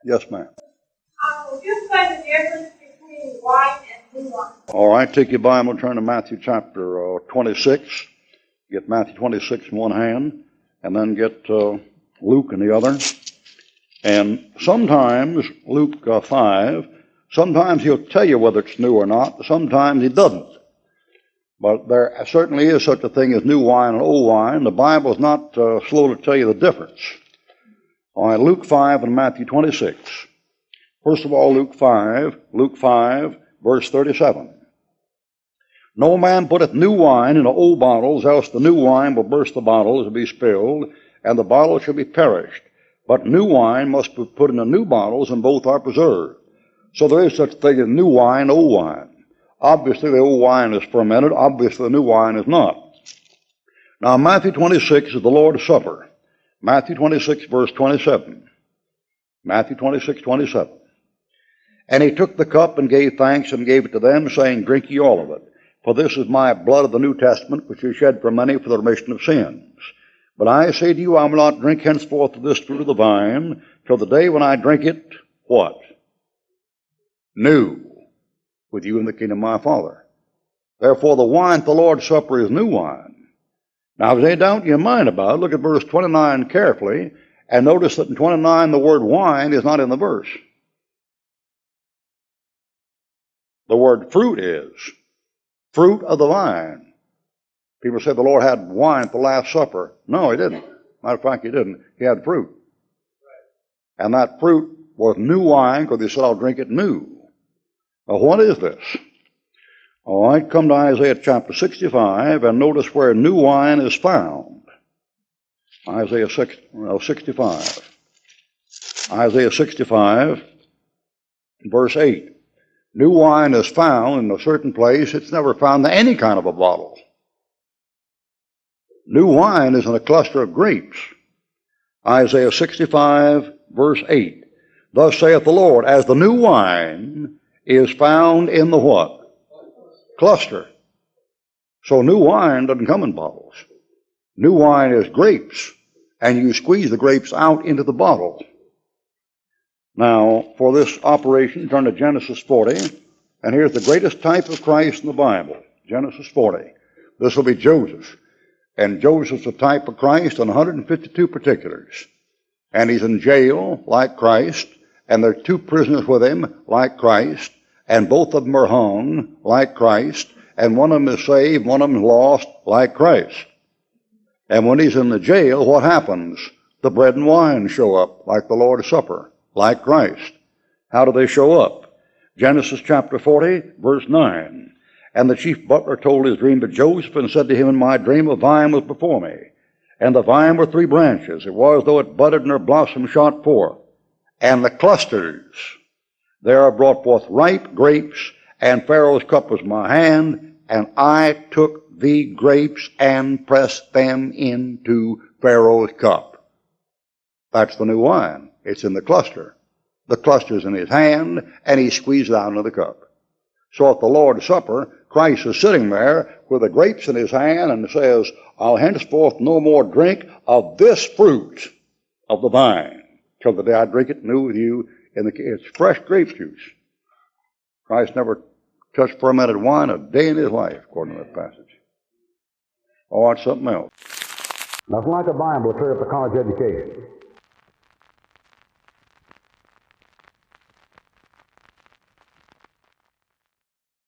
Yes, ma'am. Would you say the difference between wine and new wine? All right, take your Bible, turn to Matthew chapter 26. Get Matthew 26 in one hand, and then get Luke in the other. And sometimes, Luke 5, sometimes he'll tell you whether it's new or not. Sometimes he doesn't. But there certainly is such a thing as new wine and old wine. The Bible is not slow to tell you the difference. All right, Luke 5 and Matthew 26. First of all, Luke 5, verse 37. No man putteth new wine into old bottles, else the new wine will burst the bottles and be spilled, and the bottles shall be perished. But new wine must be put into new bottles, and both are preserved. So there is such a thing as new wine, old wine. Obviously, the old wine is fermented. Obviously, the new wine is not. Now, Matthew 26 is the Lord's Supper. Matthew 26, verse 27. Matthew 26, 27. And he took the cup and gave thanks and gave it to them, saying, Drink ye all of it. For this is my blood of the New Testament, which is shed for many for the remission of sins. But I say to you, I will not drink henceforth of this fruit of the vine, till the day when I drink it, what? New, with you in the kingdom of my Father. Therefore the wine at the Lord's Supper is new wine. Now, if there's any doubt in your mind about it, look at verse 29 carefully, and notice that in 29 the word wine is not in the verse. The word fruit is. Fruit of the vine. People say the Lord had wine at the Last Supper. No, he didn't. Matter of fact, he didn't. He had fruit. And that fruit was new wine because he said, I'll drink it new. Now, what is this? All right, come to Isaiah chapter 65 and notice where new wine is found. Isaiah 65. Isaiah 65, verse 8. New wine is found in a certain place. It's never found in any kind of a bottle. New wine is in a cluster of grapes. Isaiah 65, verse 8. Thus saith the Lord, as the new wine is found in the what? Cluster. So new wine doesn't come in bottles. New wine is grapes, and you squeeze the grapes out into the bottle. Now, for this operation, turn to Genesis 40, and here's the greatest type of Christ in the Bible, Genesis 40. This will be Joseph, and Joseph's a type of Christ in 152 particulars. And he's in jail like Christ, and there are two prisoners with him like Christ, and both of them are hung like Christ, and one of them is saved, one of them is lost like Christ. And when he's in the jail, what happens? The bread and wine show up like the Lord's Supper. Like Christ. How do they show up? Genesis chapter 40, verse 9. And the chief butler told his dream to Joseph and said to him, in my dream a vine was before me. And the vine were 3 branches. It was as though it budded and her blossom shot forth. And the clusters there brought forth ripe grapes, and Pharaoh's cup was in my hand, and I took the grapes and pressed them into Pharaoh's cup. That's the new wine. It's in the cluster. The cluster's in his hand, and he squeezed it out into the cup. So at the Lord's Supper, Christ is sitting there with the grapes in his hand and says, I'll henceforth no more drink of this fruit of the vine till the day I drink it new with you in it's fresh grape juice. Christ never touched fermented wine a day in his life, according to that passage. Oh, it's something else. Nothing like a Bible to clear up a college education.